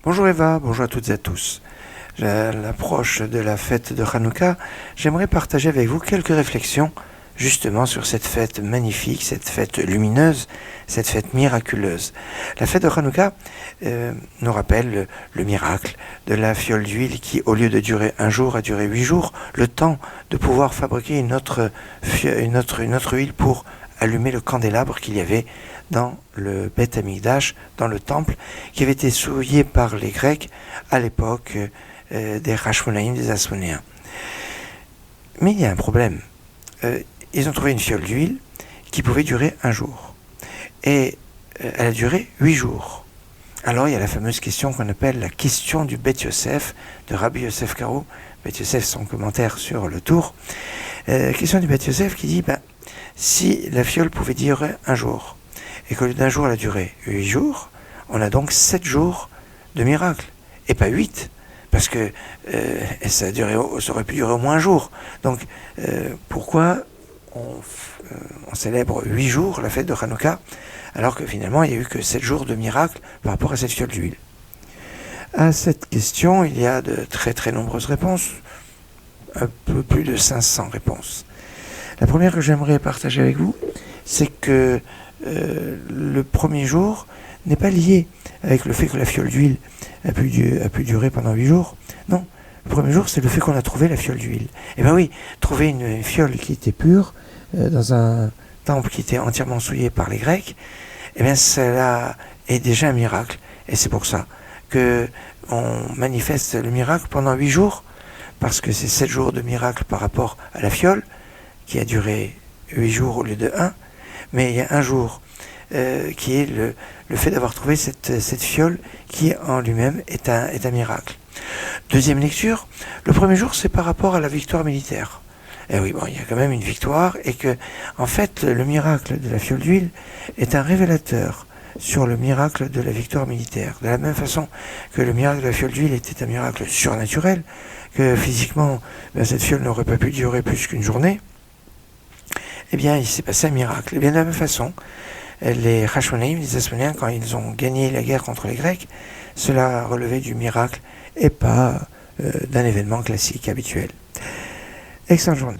Bonjour Eva, bonjour à toutes et à tous. À l'approche de la fête de Hanouka, j'aimerais partager avec vous quelques réflexions justement sur cette fête magnifique, cette fête lumineuse, cette fête miraculeuse. La fête de Hanouka nous rappelle le miracle de la fiole d'huile qui, au lieu de durer un jour, a duré 8 jours, le temps de pouvoir fabriquer une autre huile pour allumer le candélabre qu'il y avait dans le Beth Amikdash, dans le temple, qui avait été souillé par les Grecs à l'époque des Hashmonaïm, des Asmonéens. Mais il y a un problème. Ils ont trouvé une fiole d'huile qui pouvait durer un jour. Et elle a duré 8 jours. Alors il y a la fameuse question qu'on appelle la question du Beth Yosef, de Rabbi Yosef Karo, Beth Yosef, son commentaire sur le tour. Question du Beth Yosef qui dit, si la fiole pouvait durer un jour, et qu'au lieu d'un jour elle a duré 8 jours, on a donc 7 jours de miracle, et pas 8, parce que ça aurait pu durer au moins un jour. Donc pourquoi on célèbre 8 jours la fête de Hanouka, alors que finalement il n'y a eu que 7 jours de miracle par rapport à cette fiole d'huile? À cette question, il y a de très très nombreuses réponses, un peu plus de 500 réponses. La première que j'aimerais partager avec vous, c'est que le premier jour n'est pas lié avec le fait que la fiole d'huile a pu durer pendant 8 jours. Non, le premier jour, c'est le fait qu'on a trouvé la fiole d'huile. Et bien oui, trouver une fiole qui était pure dans un temple qui était entièrement souillé par les Grecs, et bien cela est déjà un miracle. Et c'est pour ça que on manifeste le miracle pendant 8 jours, parce que c'est 7 jours de miracle par rapport à la fiole, qui a duré 8 jours au lieu de 1, mais il y a un jour qui est le fait d'avoir trouvé cette fiole qui en lui-même est un miracle. Deuxième lecture, le premier jour c'est par rapport à la victoire militaire. Et oui, il y a quand même une victoire, et que en fait le miracle de la fiole d'huile est un révélateur sur le miracle de la victoire militaire. De la même façon que le miracle de la fiole d'huile était un miracle surnaturel, que physiquement cette fiole n'aurait pas pu durer plus qu'une journée, eh bien, il s'est passé un miracle. Et bien, de la même façon, les Hashmonaïm, les Asmonéens, quand ils ont gagné la guerre contre les Grecs, cela relevait du miracle et pas d'un événement classique habituel. Excellente journée.